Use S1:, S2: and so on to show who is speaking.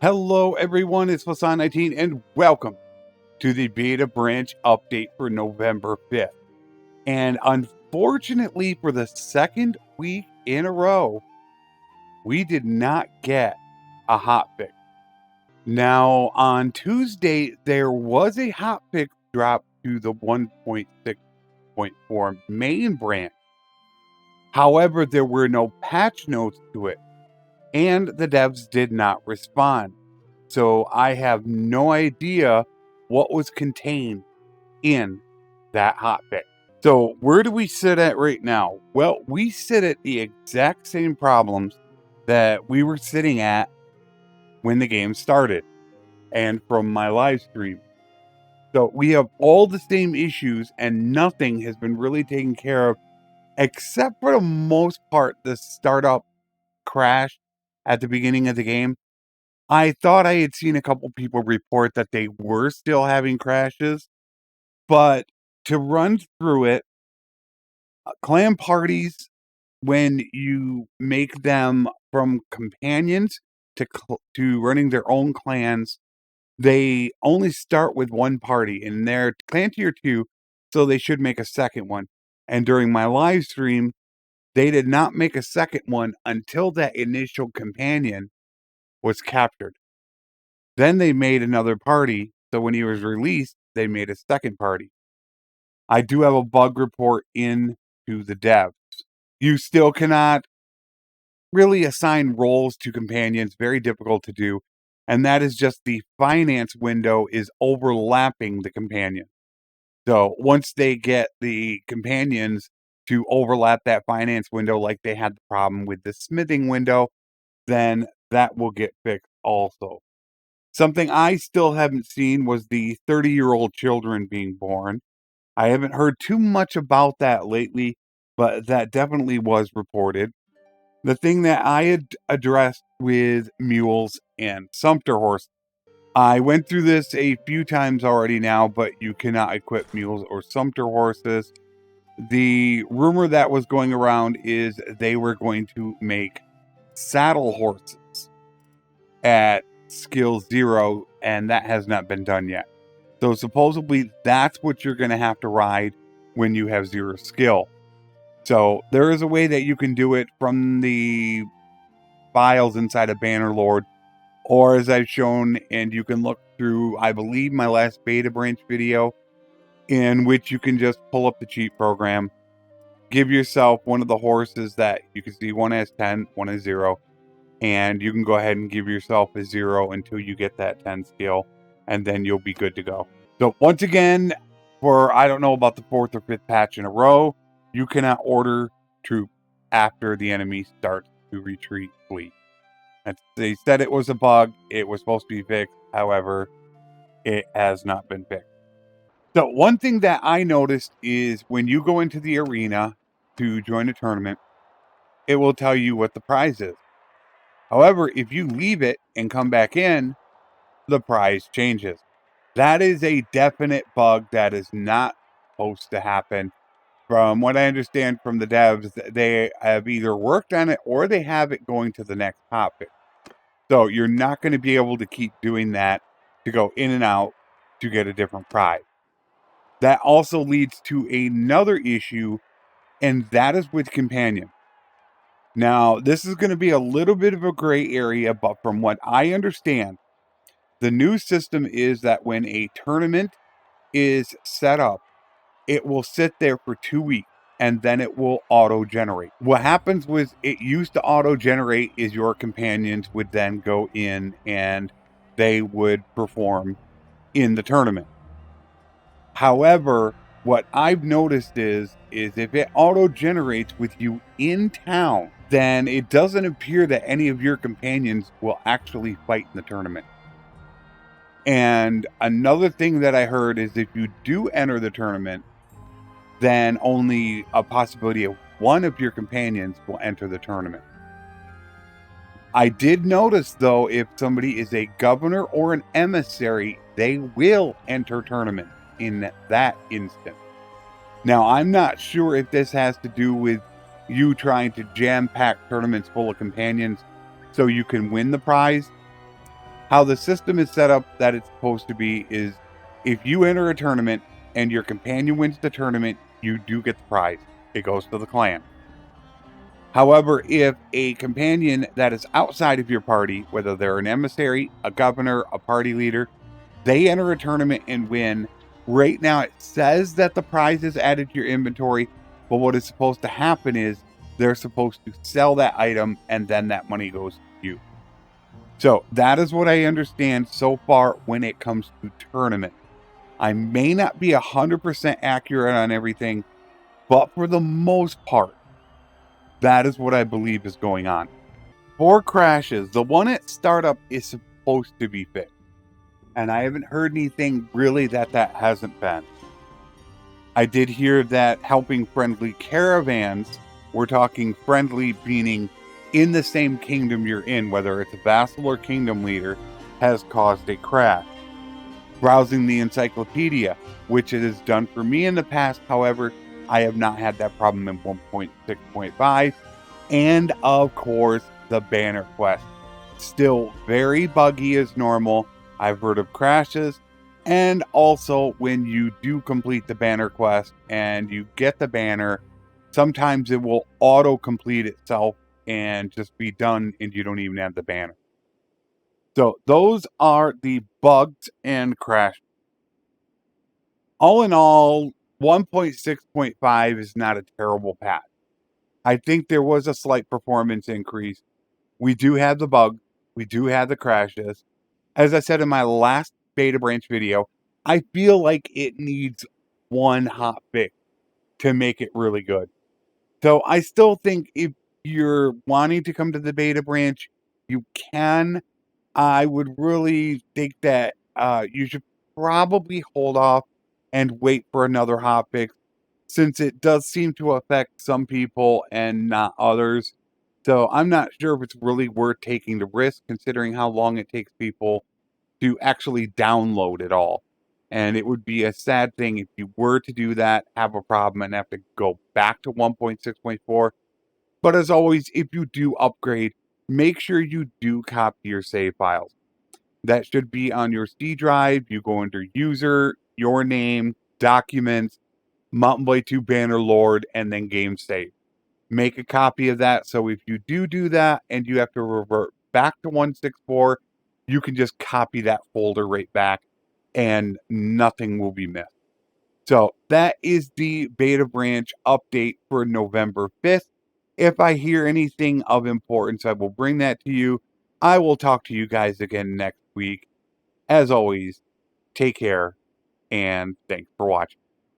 S1: Hello everyone, it's Flesson19 and welcome to the beta branch update for November 5th. And unfortunately for the second week in a row, we did not get a hotfix. Now on Tuesday, there was a hotfix drop to the 1.6.4 main branch. However, there were no patch notes to it, and the devs did not respond. So I have no idea what was contained in that hotfix. So where do we sit at right now? Well, we sit at the exact same problems that we were sitting at when the game started and from my live stream. So we have all the same issues and nothing has been really taken care of except for the most part the startup crash at the beginning of the game. I thought I had seen a couple people report that they were still having crashes, but to run through it, clan parties, when you make them from companions to running their own clans, they only start with one party, and they're clan tier 2, so they should make a second one. And during my live stream, they did not make a second one until that initial companion was captured. Then they made another party, so when he was released, they made a second party. I do have a bug report in to the devs. You still cannot really assign roles to companions, very difficult to do, and that is just the finance window is overlapping the companion. So once they get the companions to overlap that finance window like they had the problem with the smithing window, then that will get fixed also. Something I still haven't seen was the 30-year-old children being born. I haven't heard too much about that lately, but that definitely was reported. The thing that I had addressed with mules and sumpter horse, I went through this a few times already now, but you cannot equip mules or sumpter horses. The rumor that was going around is they were going to make saddle horses at skill 0, and that has not been done yet. So supposedly that's what you're going to have to ride when you have 0 skill. So there is a way that you can do it from the files inside of Bannerlord, or as I've shown, and you can look through, I believe, my last beta branch video, in which you can just pull up the cheat program, give yourself one of the horses that you can see, one has 10, one has 0, and you can go ahead and give yourself a 0 until you get that 10 skill, and then you'll be good to go. So once again, for I don't know about the 4th or 5th patch in a row, you cannot order troops after the enemy starts to retreat fleet. They said it was a bug. It was supposed to be fixed. However, it has not been fixed. So one thing that I noticed is when you go into the arena to join a tournament, it will tell you what the prize is. However, if you leave it and come back in, the prize changes. That is a definite bug that is not supposed to happen. From what I understand from the devs, they have either worked on it or they have it going to the next topic. So you're not going to be able to keep doing that to go in and out to get a different prize. That also leads to another issue, and that is with companion. Now, this is going to be a little bit of a gray area, but from what I understand, the new system is that when a tournament is set up, it will sit there for 2 weeks and then it will auto-generate. What happens was it used to auto-generate is your companions would then go in and they would perform in the tournament. However, what I've noticed is if it auto-generates with you in town, then it doesn't appear that any of your companions will actually fight in the tournament. And another thing that I heard is if you do enter the tournament, then only a possibility of one of your companions will enter the tournament. I did notice, though, if somebody is a governor or an emissary, they will enter tournament in that instant. Now, I'm not sure if this has to do with you trying to jam-pack tournaments full of companions so you can win the prize, How the system is set up that it's supposed to be is if you enter a tournament and your companion wins the tournament, you do get the prize. It goes to the clan. However, if a companion that is outside of your party, whether they're an emissary, a governor, a party leader, they enter a tournament and win. Right now, it says that the prize is added to your inventory, but what is supposed to happen is they're supposed to sell that item and then that money goes to you. So that is what I understand so far when it comes to tournament. I may not be 100% accurate on everything, but for the most part, that is what I believe is going on. For crashes, the one at startup is supposed to be fixed. And I haven't heard anything really that hasn't been. I did hear that helping friendly caravans, we're talking friendly meaning in the same kingdom you're in, whether it's a vassal or kingdom leader, has caused a crash. Browsing the encyclopedia, which it has done for me in the past, however, I have not had that problem in 1.6.5. And of course, the banner quest. Still very buggy as normal. I've heard of crashes. And also, when you do complete the banner quest and you get the banner, sometimes it will auto complete itself and just be done, and you don't even have the banner. So, those are the bugs and crashes. All in all, 1.6.5 is not a terrible patch. I think there was a slight performance increase. We do have the bug. We do have the crashes. As I said in my last beta branch video, I feel like it needs one hot fix to make it really good. So I still think if you're wanting to come to the beta branch, you can. I would really think that you should probably hold off and wait for another hotfix since it does seem to affect some people and not others. So I'm not sure if it's really worth taking the risk considering how long it takes people to actually download it all. And it would be a sad thing if you were to do that, have a problem, and have to go back to 1.6.4. But as always, if you do upgrade, make sure you do copy your save files. That should be on your C drive. You go under user, your name, documents, Mountain Blade 2 Bannerlord, and then game save. Make a copy of that so if you do that and you have to revert back to 164, you can just copy that folder right back and nothing will be missed. So that is the beta branch update for November 5th. If I hear anything of importance, I will bring that to you. I will talk to you guys again next week. As always, take care and thanks for watching.